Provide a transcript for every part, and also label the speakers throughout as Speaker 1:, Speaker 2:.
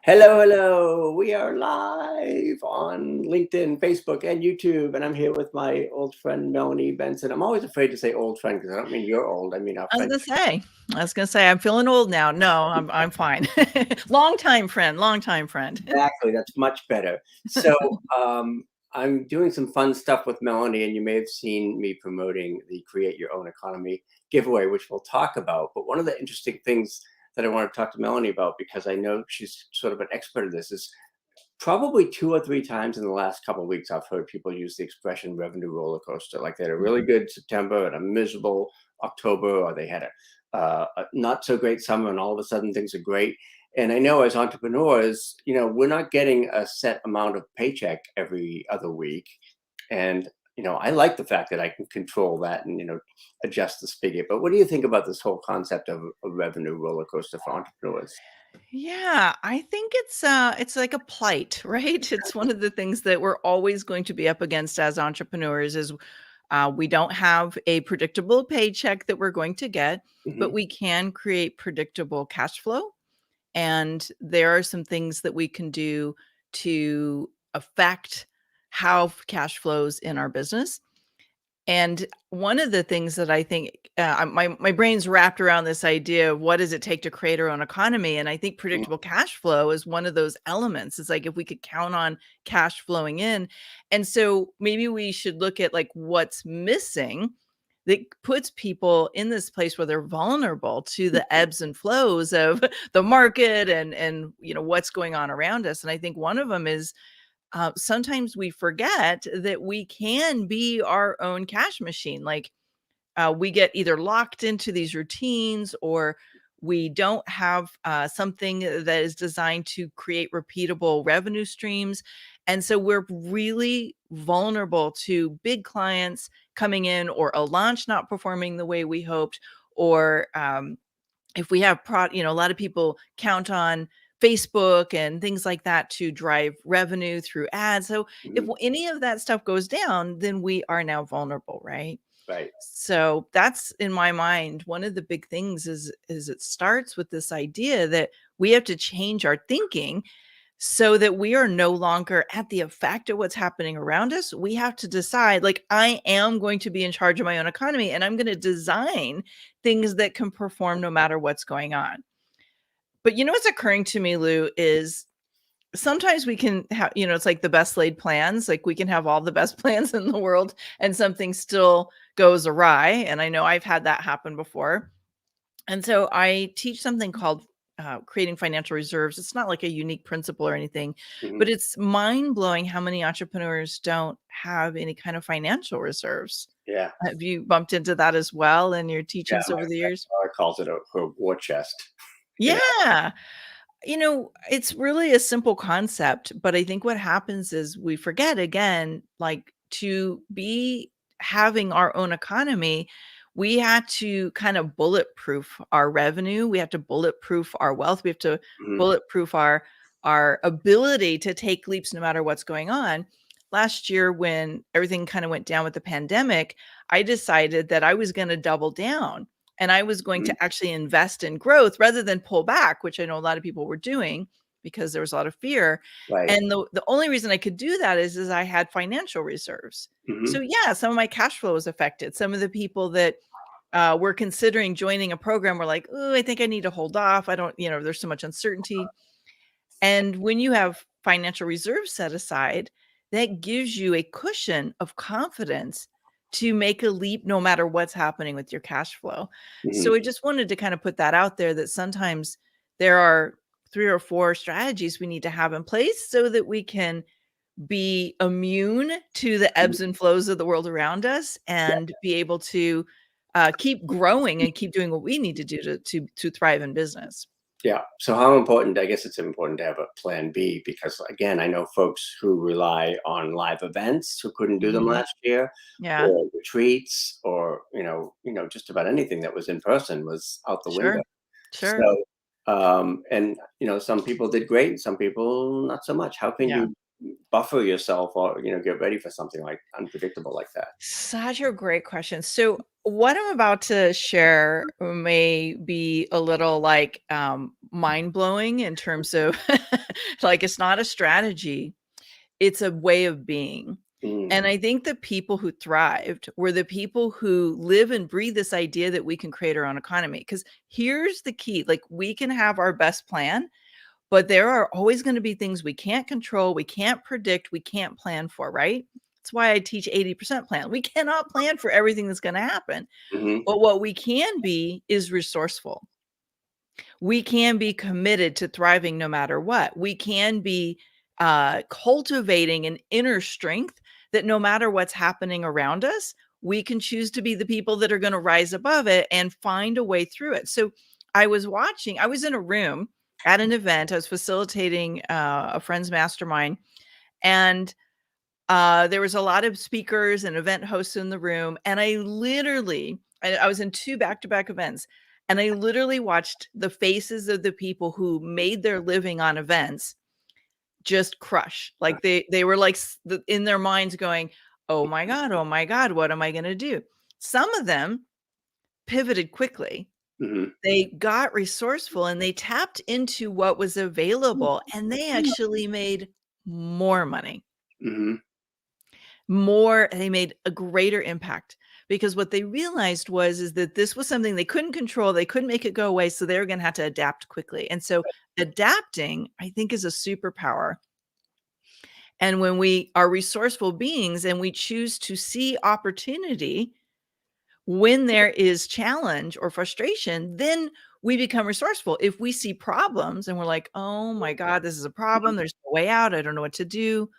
Speaker 1: Hello, hello. We are live on LinkedIn, Facebook, and YouTube. And I'm here with my old friend, Melanie Benson. I'm always afraid to say old friend because I don't mean you're old. I mean our
Speaker 2: I was
Speaker 1: friend.
Speaker 2: gonna say, I'm feeling old now. No, I'm fine. Long time friend.
Speaker 1: Exactly. That's much better. So I'm doing some fun stuff with Melanie, and you may have seen me promoting the Create Your Own Economy giveaway, which we'll talk about. But one of the interesting things that I want to talk to Melanie about, because I know she's sort of an expert at this, is probably 2 or 3 times in the last couple of weeks, I've heard people use the expression revenue roller coaster. Like they had a really good September and a miserable October, or they had a not so great summer, and all of a sudden things are great. And I know as entrepreneurs, we're not getting a set amount of paycheck every other week. And I like the fact that I can control that and adjust the spigot. But what do you think about this whole concept of a revenue roller coaster for entrepreneurs?
Speaker 2: Yeah, I think it's like a plight, right? It's one of the things that we're always going to be up against as entrepreneurs is we don't have a predictable paycheck that we're going to get, but
Speaker 1: Hmm.
Speaker 2: we can create predictable cash flow. And there are some things that we can do to affect how cash flows in our business. And one of the things that I think my brain's wrapped around this idea of what does it take to create our own economy, and I think predictable cash flow is one of those elements. It's like if we could count on cash flowing in, and so maybe we should look at like what's missing that puts people in this place where they're vulnerable to the ebbs and flows of the market and what's going on around us. And I think one of them is sometimes we forget that we can be our own cash machine. Like we get either locked into these routines or we don't have something that is designed to create repeatable revenue streams. And so we're really vulnerable to big clients coming in or a launch not performing the way we hoped, or if we have a lot of people count on Facebook and things like that to drive revenue through ads. So if
Speaker 1: Hmm.
Speaker 2: any of that stuff goes down, then we are now vulnerable, right?
Speaker 1: Right.
Speaker 2: So that's in my mind one of the big things is it starts with this idea that we have to change our thinking so that we are no longer at the effect of what's happening around us. We have to decide, like, I am going to be in charge of my own economy and I'm going to design things that can perform no matter what's going on. But what's occurring to me, Lou, is sometimes we can have, it's like the best laid plans. Like we can have all the best plans in the world and something still goes awry. And I know I've had that happen before. And so I teach something called creating financial reserves. It's not like a unique principle or anything,
Speaker 1: Hmm.
Speaker 2: but it's mind blowing how many entrepreneurs don't have any kind of financial reserves.
Speaker 1: Yeah.
Speaker 2: Have you bumped into that as well in your
Speaker 1: Yeah,
Speaker 2: teachings
Speaker 1: my
Speaker 2: over the years?
Speaker 1: daughter calls it her war chest. You know?
Speaker 2: Yeah. It's really a simple concept, but I think what happens is we forget again, like to be having our own economy, we had to kind of bulletproof our revenue. We have to bulletproof our wealth. We have to
Speaker 1: Mhm.
Speaker 2: bulletproof our ability to take leaps no matter what's going on. Last year, when everything kind of went down with the pandemic, I decided that I was going to double down and I was going
Speaker 1: Mhm.
Speaker 2: to actually invest in growth rather than pull back, which I know a lot of people were doing because there was a lot of fear.
Speaker 1: Right.
Speaker 2: And the only reason I could do that is I had financial reserves. So
Speaker 1: Mhm.
Speaker 2: yeah, some of my cash flow was affected. Some of the people that were considering joining a program were like, oh, I think I need to hold off. I don't, there's so much uncertainty. And when you have financial reserves set aside, that gives you a cushion of confidence to make a leap no matter what's happening with your cash flow. So
Speaker 1: Mhm.
Speaker 2: I just wanted to kind of put that out there that sometimes there are 3 or 4 strategies we need to have in place so that we can be immune to the
Speaker 1: Mhm.
Speaker 2: ebbs and flows of the world around us and be able to keep growing and keep doing what we need to do to thrive in business.
Speaker 1: Yeah. So how important, I guess it's important to have a plan B because again, I know folks who rely on live events who couldn't do them
Speaker 2: Mhm.
Speaker 1: last year,
Speaker 2: Yeah,
Speaker 1: or retreats, or just about anything that was in person was out the window.
Speaker 2: sure. Sure.
Speaker 1: So and some people did great and some people not so much. How can
Speaker 2: Yeah.
Speaker 1: you buffer yourself or get ready for something like unpredictable like that?
Speaker 2: Such a great question. So what I'm about to share may be a little like mind-blowing in terms of like, it's not a strategy, it's a way of being.
Speaker 1: Mm,
Speaker 2: And I think the people who thrived were the people who live and breathe this idea that we can create our own economy. Because here's the key, like, we can have our best plan, but there are always going to be things we can't control, we can't predict, we can't plan for, right? That's why I teach 80% plan. We cannot plan for everything that's going to happen.
Speaker 1: mhm,
Speaker 2: But what we can be is resourceful. We can be committed to thriving no matter what. We can be cultivating an inner strength that no matter what's happening around us, we can choose to be the people that are going to rise above it and find a way through it. So I was in a room at an event, I was facilitating a friend's mastermind, and there was a lot of speakers and event hosts in the room, and I was in 2 back-to-back events, and I literally watched the faces of the people who made their living on events just crush. Like, they were like in their minds going, oh my God, what am I gonna do?" Some of them pivoted quickly.
Speaker 1: mhm,
Speaker 2: They got resourceful, and they tapped into what was available, and they actually made more money.
Speaker 1: mhm,
Speaker 2: They made a greater impact, because what they realized is that this was something they couldn't control, they couldn't make it go away, so they were gonna have to adapt quickly, and so adapting, I think, is a superpower, and when we are resourceful beings and we choose to see opportunity when there is challenge or frustration, then we become resourceful. If we see problems and we're like, "Oh my god, this is a
Speaker 1: mhm,
Speaker 2: problem, there's no way out, I don't know what to do,"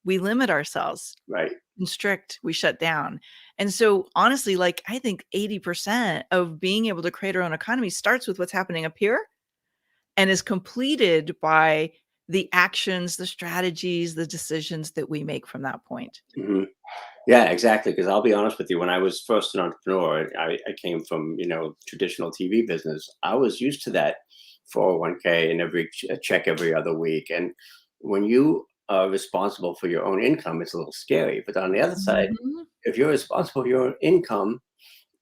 Speaker 2: we limit ourselves.
Speaker 1: right,
Speaker 2: Constrict, we shut down. And so honestly, like, I think 80% of being able to create our own economy starts with what's happening up here and is completed by the actions, the strategies, the decisions that we make from that point.
Speaker 1: mhm. Yeah, exactly. Because I'll be honest with you, when I was first an entrepreneur, I came from, traditional TV business. I was used to that 401k and every a check every other week. And when you are responsible for your own income, it's a little scary. But on the other side,
Speaker 2: Mhm.
Speaker 1: if you're responsible for your own income,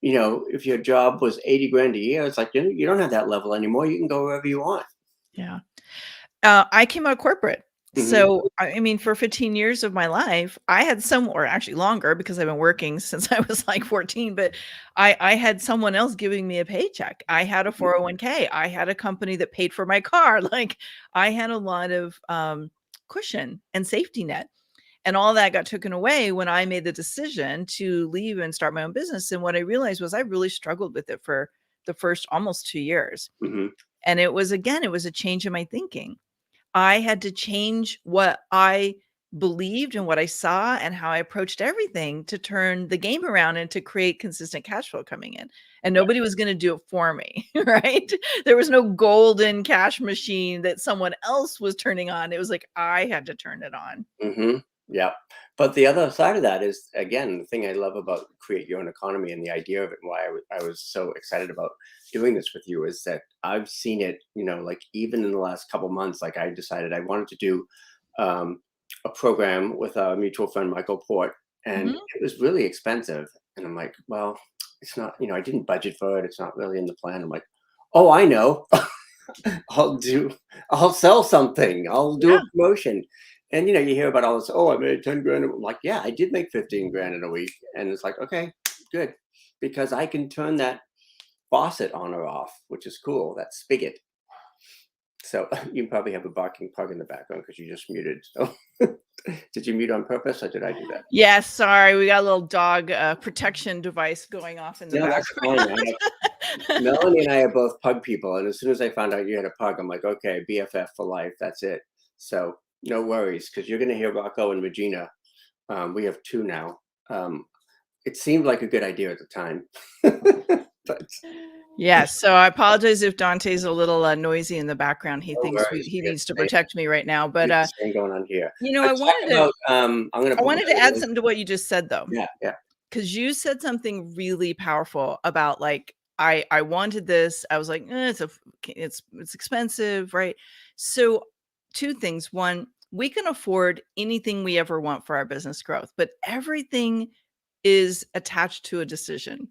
Speaker 1: if your job was 80 grand a year, it's like you don't have that level anymore. You can go wherever you want.
Speaker 2: Yeah. I came out of corporate.
Speaker 1: Hmm.
Speaker 2: So, I mean, for 15 years of my life, I had or actually longer because I've been working since I was like 14, but I had someone else giving me a paycheck. I had a 401k. I had a company that paid for my car. Like, I had a lot of cushion and safety net. And all that got taken away when I made the decision to leave and start my own business. And what I realized was I really struggled with it for the first almost 2 years.
Speaker 1: Hmm.
Speaker 2: And it was a change in my thinking. I had to change what I believed and what I saw and how I approached everything to turn the game around and to create consistent cash flow coming in. And nobody was going to do it for me, right? There was no golden cash machine that someone else was turning on. It was like I had to turn it on.
Speaker 1: Hmm. Yeah. But the other side of that is, again, the thing I love about create your own economy and the idea of it, and why I was so excited about doing this with you, is that I've seen it, like even in the last couple months, like I decided I wanted to do um, a program with a mutual friend, Michael Port, and
Speaker 2: Mhm.
Speaker 1: it was really expensive. And I'm like, well, it's not, I didn't budget for it. It's not really in the plan. I'm like, oh, I know. I'll do I'll sell something. I'll do
Speaker 2: Yeah.
Speaker 1: a promotion. And you hear about all this, oh, I made 10 grand. I'm like, yeah, I did make 15 grand in a week. And it's like, okay, good. Because I can turn that faucet on or off, which is cool, that spigot. So you probably have a barking pug in the background because you just muted. So did you mute on purpose or did I do that?
Speaker 2: Yeah, sorry, we got a little dog protection device going off in the
Speaker 1: No, that's fine.
Speaker 2: background.
Speaker 1: Melanie and I are both pug people, and as soon as I found out you had a pug, I'm like, okay, BFF for life. That's it. So no worries, because you're going to hear Rocco and Regina. We have two now. It seemed like a good idea at the time, but
Speaker 2: Yes, so I apologize if Dante's a little, noisy in the background. He
Speaker 1: no
Speaker 2: thinks
Speaker 1: worries.
Speaker 2: he needs to protect me right now,
Speaker 1: We
Speaker 2: but,
Speaker 1: have the same going on here.
Speaker 2: I
Speaker 1: Let's talk
Speaker 2: wanted to
Speaker 1: about. I'm going to
Speaker 2: I
Speaker 1: put
Speaker 2: wanted to add
Speaker 1: Melanie.
Speaker 2: something to what you just said, though,
Speaker 1: Yeah, yeah.
Speaker 2: because you said something really powerful about, like, I wanted this. I was like, it's expensive, right? So, 2 things. 1, we can afford anything we ever want for our business growth, but everything is attached to a decision.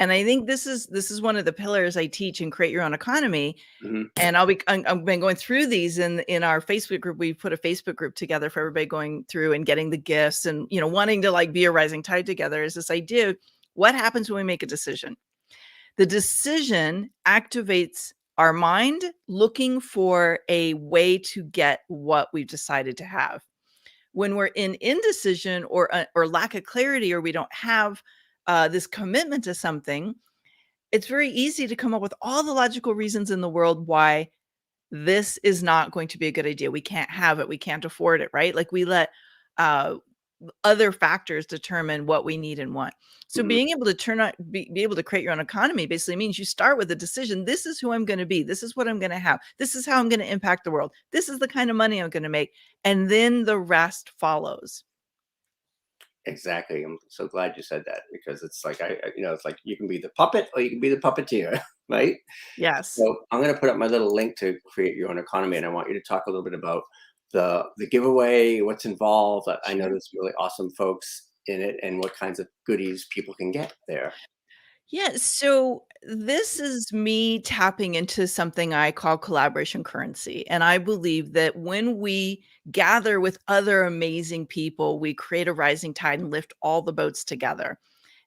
Speaker 2: And I think this is one of the pillars I teach in Create Your Own Economy.
Speaker 1: Hmm.
Speaker 2: And I've been going through these in our Facebook group. We put a Facebook group together for everybody going through and getting the gifts and, wanting to like be a rising tide together. Is this idea of what happens when we make a decision? The decision activates our mind looking for a way to get what we've decided to have. When we're in indecision or lack of clarity, or we don't have this commitment to something, it's very easy to come up with all the logical reasons in the world why this is not going to be a good idea. We can't have it. We can't afford it, right? Like we let uh, other factors determine what we need and want. So
Speaker 1: Hmm.
Speaker 2: being able to be able to create your own economy basically means you start with a decision. This is who I'm going to be. This is what I'm going to have. This is how I'm going to impact the world. This is the kind of money I'm going to make. And then the rest follows.
Speaker 1: Exactly. I'm so glad you said that, because it's like it's like you can be the puppet or you can be the puppeteer, right?
Speaker 2: Yes.
Speaker 1: So I'm going to put up my little link to Create Your Own Economy, and I want you to talk a little bit about the giveaway, what's involved. I know
Speaker 2: Sure.
Speaker 1: there's really awesome folks in it, and what kinds of goodies people can get there.
Speaker 2: Yeah, so this is me tapping into something I call collaboration currency. And I believe that when we gather with other amazing people, we create a rising tide and lift all the boats together.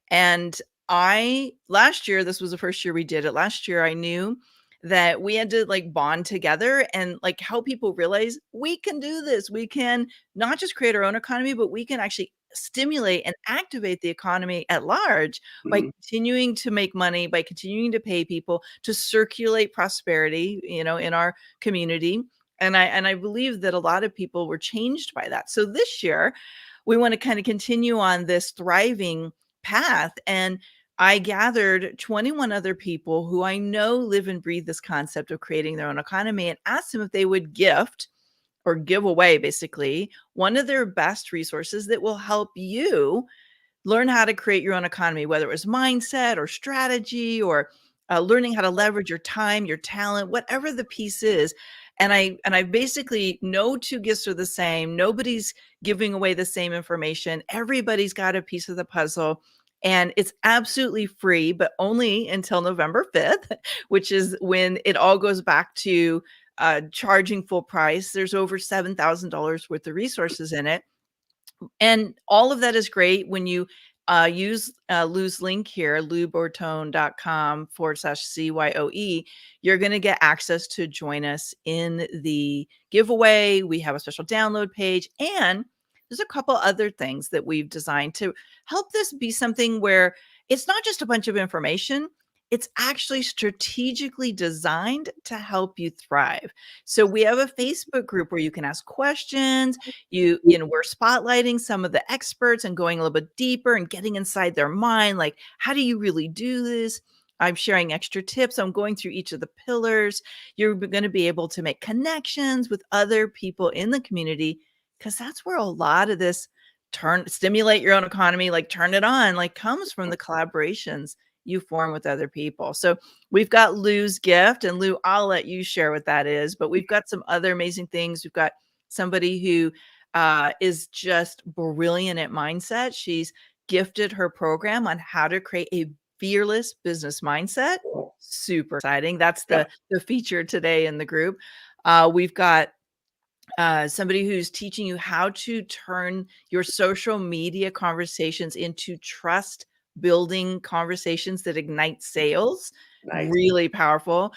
Speaker 2: And I last year, this was the first year we did it. Last year, I knew that we had to like bond together and like help people realize we can do this. We can not just create our own economy, but we can actually stimulate and activate the economy at large by
Speaker 1: Hmm.
Speaker 2: continuing to make money, by continuing to pay people, to circulate prosperity, in our community. And I believe that a lot of people were changed by that. So this year, we want to kind of continue on this thriving path. And I gathered 21 other people who I know live and breathe this concept of creating their own economy, and asked them if they would gift or give away basically one of their best resources that will help you learn how to create your own economy, whether it was mindset or strategy or learning how to leverage your time, your talent, whatever the piece is. And I basically, no two gifts are the same. Nobody's giving away the same information. Everybody's got a piece of the puzzle. And it's absolutely free, but only until November 5th, which is when it all goes back to charging full price. There's over $7,000 worth of resources in it. And all of that is great when you use Lou's link here, loubortone.com/CYOE. You're going to get access to join us in the giveaway. We have a special download page, and there's a couple other things that we've designed to help this be something where it's not just a bunch of information. It's actually strategically designed to help you thrive. So we have a Facebook group where you can ask questions. We're spotlighting some of the experts and going a little bit deeper and getting inside their mind, like, how do you really do this? I'm sharing extra tips. I'm going through each of the pillars. You're going to be able to make connections with other people in the community, because that's where a lot of this stimulate your own economy, like turn it on, like comes from the collaborations you form with other people. So we've got Lou's gift, and Lou, I'll let you share what that is, but we've got some other amazing things. We've got somebody who is just brilliant at mindset. She's gifted her program on how to create a fearless business mindset. Super exciting. That's
Speaker 1: Yeah.
Speaker 2: the feature today in the group. We've got somebody who's teaching you how to turn your social media conversations into trust building conversations that ignite sales.
Speaker 1: Nice.
Speaker 2: Really powerful.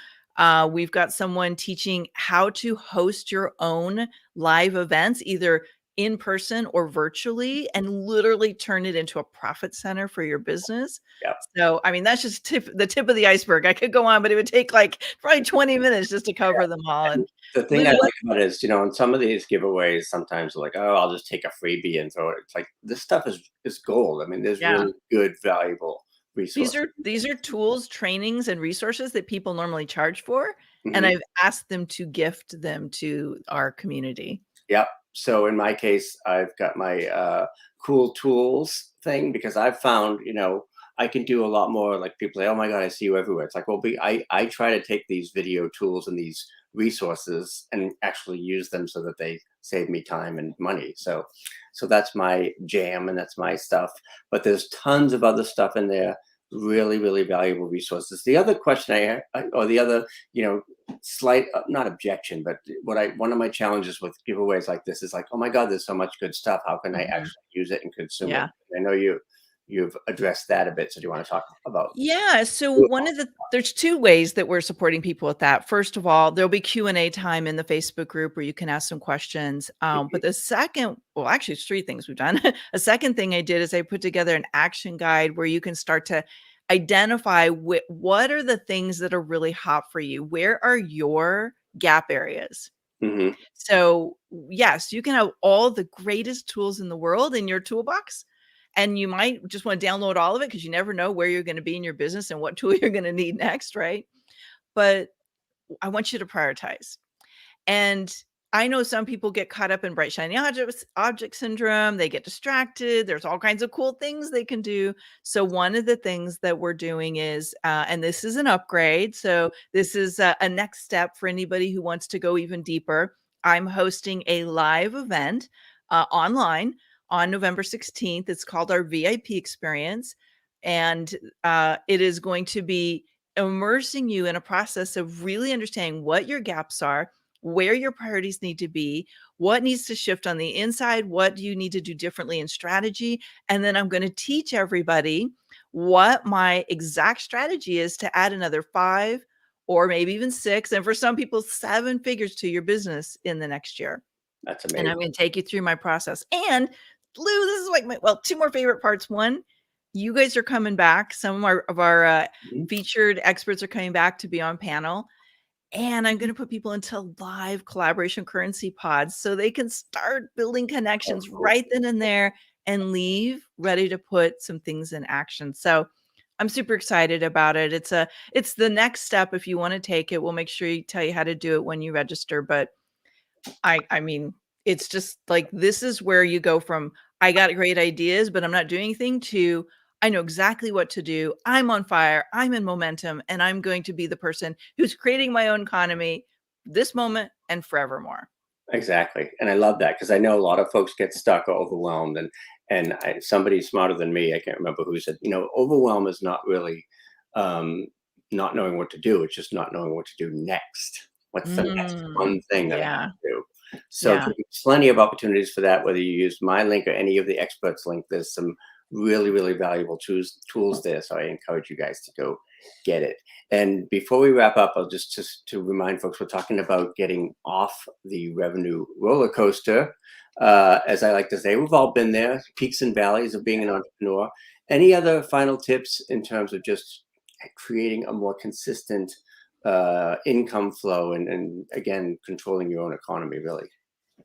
Speaker 2: We've got someone teaching how to host your own live events, either in person or virtually, and literally turn it into a profit center for your business.
Speaker 1: Yeah.
Speaker 2: So, I mean, that's just the tip of the iceberg. I could go on, but it would take like probably 20 minutes just to cover them all. And
Speaker 1: And the thing
Speaker 2: Lou,
Speaker 1: I
Speaker 2: what
Speaker 1: like about it is, in some of these giveaways, sometimes they're like, oh, I'll just take a freebie and throw it. It's like this stuff is gold. I mean, there's
Speaker 2: yeah.
Speaker 1: really good, valuable
Speaker 2: These
Speaker 1: resources.
Speaker 2: are these are tools, trainings, and resources that people normally charge for, and
Speaker 1: Hmm.
Speaker 2: I've asked them to gift them to our community.
Speaker 1: Yep. So in my case, I've got my cool tools thing, because I've found, I can do a lot more. Like people say, oh my God, I see you everywhere. It's like, well, I try to take these video tools and these resources and actually use them so that they save me time and money. So that's my jam and that's my stuff. But there's tons of other stuff in there. really, really valuable resources. The other question or the other, slight, not objection, but one of my challenges with giveaways like this is like, oh my God, there's so much good stuff. How can I
Speaker 2: Mhm.
Speaker 1: actually use it and consume it?
Speaker 2: Yeah.
Speaker 1: I know you've addressed that a bit. So do you want to talk about?
Speaker 2: Yeah, so one of there's 2 ways that we're supporting people with that. First of all, there'll be Q&A time in the Facebook group where you can ask some questions. But the second, well, actually, it's 3 things we've done. A second thing I did is I put together an action guide where you can start to identify what are the things that are really hot for you? Where are your gap areas?
Speaker 1: Hmm.
Speaker 2: So, yes, you can have all the greatest tools in the world in your toolbox, and you might just want to download all of it because you never know where you're going to be in your business and what tool you're going to need next, right? But I want you to prioritize. And I know some people get caught up in bright shiny object syndrome. They get distracted. There's all kinds of cool things they can do. So one of the things that we're doing is, and this is an upgrade. So this is a next step for anybody who wants to go even deeper. I'm hosting a live event online on November 16th. It's called our VIP experience. And it is going to be immersing you in a process of really understanding what your gaps are, where your priorities need to be, what needs to shift on the inside, what do you need to do differently in strategy. And then I'm going to teach everybody what my exact strategy is to add another 5 or maybe even 6, and for some people, 7 figures to your business in the next year.
Speaker 1: That's
Speaker 2: And
Speaker 1: amazing.
Speaker 2: I'm going to take you through my process. And Lou, this is like well, 2 more favorite parts. One, you guys are coming back. Some of our
Speaker 1: Mhm.
Speaker 2: featured experts are coming back to be on panel. And I'm going to put people into live collaboration currency pods so they can start building
Speaker 1: Oh,
Speaker 2: connections
Speaker 1: cool.
Speaker 2: right then and there and leave ready to put some things in action. So I'm super excited about it. It's the next step if you want to take it. We'll make sure you tell you how to do it when you register, but I mean, it's just like this is where you go from I got great ideas, but I'm not doing anything to I know exactly what to do. I'm on fire. I'm in momentum, and I'm going to be the person who's creating my own economy this moment and forevermore.
Speaker 1: Exactly, and I love that because I know a lot of folks get stuck or overwhelmed, somebody smarter than me, I can't remember who said, overwhelm is not really um, not knowing what to do. It's just not knowing what to do next. What's the next
Speaker 2: Mm,
Speaker 1: one thing that I have
Speaker 2: yeah,
Speaker 1: to do? So
Speaker 2: yeah.
Speaker 1: there's plenty of opportunities for that. Whether you use my link or any of the experts' link, there's some really, really valuable tools there. So I encourage you guys to go get it. And before we wrap up, I'll just to remind folks, we're talking about getting off the revenue roller coaster. As I like to say, we've all been there, peaks and valleys of being an entrepreneur. Any other final tips in terms of just creating a more consistent income flow and again, controlling your own economy, really?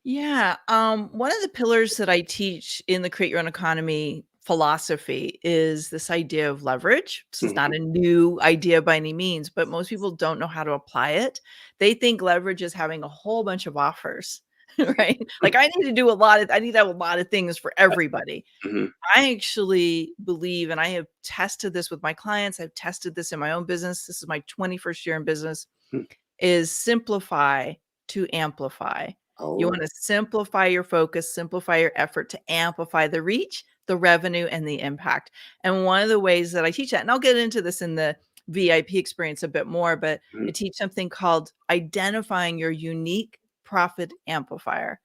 Speaker 2: Yeah, one of the pillars that I teach in the Create Your Own Economy philosophy is this idea of leverage. This is not
Speaker 1: Mhm.
Speaker 2: a new idea by any means, but most people don't know how to apply it. They think leverage is having a whole bunch of offers, right? Like I need to have a lot of things for everybody.
Speaker 1: Mhm.
Speaker 2: I actually believe, and I have tested this with my clients, I've tested this in my own business. This is my 21st year in business,
Speaker 1: Mhm.
Speaker 2: is simplify to amplify. You
Speaker 1: Oh,
Speaker 2: wanna simplify your focus, simplify your effort to amplify the reach, the revenue, and the impact. And one of the ways that I teach that, and I'll get into this in the VIP experience a bit more, but I
Speaker 1: mhm.
Speaker 2: teach something called identifying your unique profit amplifier.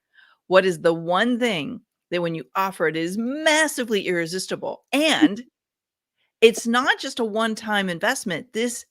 Speaker 2: What is the one thing that when you offer it is massively irresistible and it's not just a one-time investment. This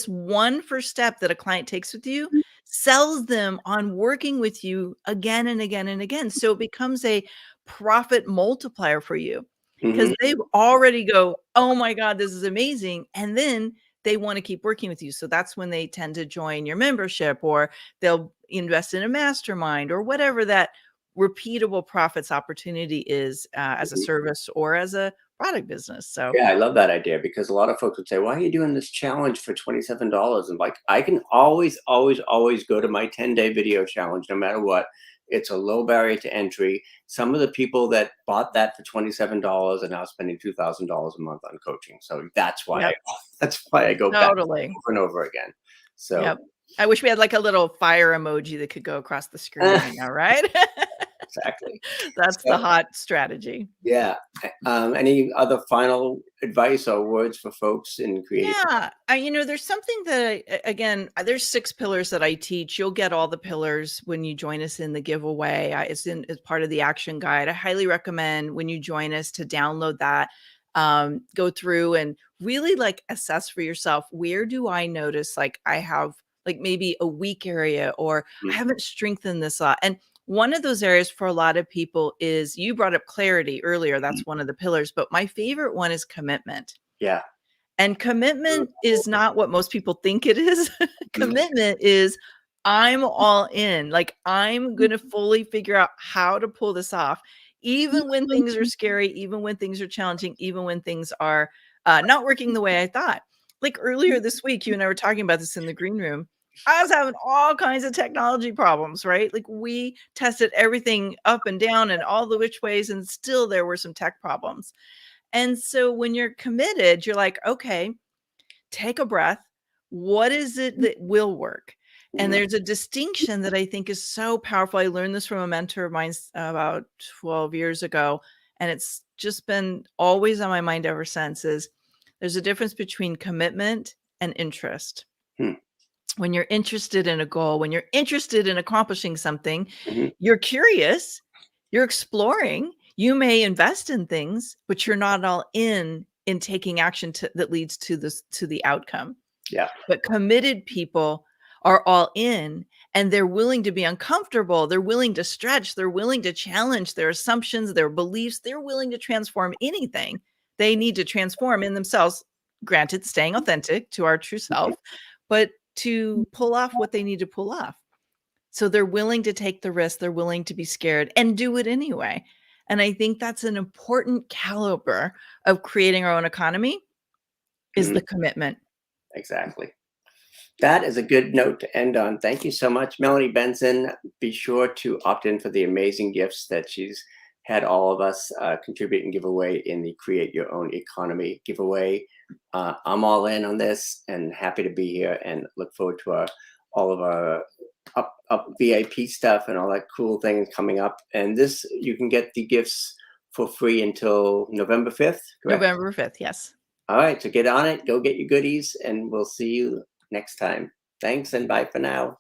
Speaker 2: one first step that a client takes with you sells them on working with you again and again and again. So it becomes a profit multiplier for you because
Speaker 1: Mhm.
Speaker 2: they already go, "Oh my god, this is amazing." And then they want to keep working with you. So that's when they tend to join your membership or they'll invest in a mastermind or whatever that repeatable profits opportunity is as a
Speaker 1: Mhm.
Speaker 2: service or as a product business. So
Speaker 1: Yeah, I love that idea because a lot of folks would say, "Why are you doing this challenge for $27?" And like, I can always, always, always go to my 10-day video challenge, no matter what. It's a low barrier to entry. Some of the people that bought that for $27 are now spending $2,000 a month on coaching. So that's why
Speaker 2: yep,
Speaker 1: that's why I go back
Speaker 2: totally.
Speaker 1: over and over again. So
Speaker 2: Yep. I wish we had like a little fire emoji that could go across the screen right now, right?
Speaker 1: exactly.
Speaker 2: That's the
Speaker 1: So,
Speaker 2: hot strategy.
Speaker 1: yeah. Any other final advice or words for folks in creating?
Speaker 2: Yeah, there's something that again, there's 6 pillars that I teach. You'll get all the pillars when you join us in the giveaway. It's part of the action guide. I highly recommend when you join us to download that, go through and really like assess for yourself. Where do I notice like I have like maybe a weak area, or I
Speaker 1: Mm,
Speaker 2: haven't strengthened this lot? And one of those areas for a lot of people is, you brought up clarity earlier.
Speaker 1: mm,
Speaker 2: That's one of the pillars, but my favorite one is commitment.
Speaker 1: yeah.
Speaker 2: And commitment is not what most people think it is.
Speaker 1: Mm,
Speaker 2: Commitment is, I'm all in. Like, I'm gonna fully figure out how to pull this off, even when things are scary, even when things are challenging, even when things are not working the way I thought. Like earlier this week, you and I were talking about this in the green room. I was having all kinds of technology problems, right? Like, we tested everything up and down and all the which ways, and still there were some tech problems. And so when you're committed, you're like, okay, take a breath. What is it that will work? And
Speaker 1: mm,
Speaker 2: there's a distinction that I think is so powerful. I learned this from a mentor of mine about 12 years ago, and it's just been always on my mind ever since. Is there's a difference between commitment and interest.
Speaker 1: mm,
Speaker 2: When you're interested in a goal, when you're interested in accomplishing something,
Speaker 1: mhm,
Speaker 2: you're curious, you're exploring, you may invest in things, but you're not all in taking action that leads to the outcome.
Speaker 1: yeah.
Speaker 2: But committed people are all in, and they're willing to be uncomfortable, they're willing to stretch, they're willing to challenge their assumptions, their beliefs, they're willing to transform anything they need to transform in themselves, granted staying authentic to our true self, but to pull off what they need to pull off. So they're willing to take the risk, they're willing to be scared and do it anyway. And I think that's an important caliber of creating our own economy, is
Speaker 1: Mhm,
Speaker 2: the commitment.
Speaker 1: exactly. That is a good note to end on. Thank you so much, Melanie Benson. Be sure to opt in for the amazing gifts that she's had all of us contribute and give away in the Create Your Own Economy giveaway. I'm all in on this and happy to be here, and look forward to all of our up VIP stuff and all that cool things coming up. And this, you can get the gifts for free until November 5th, correct?
Speaker 2: November 5th, yes.
Speaker 1: All right, so get on it, go get your goodies, and we'll see you next time. Thanks and bye for now.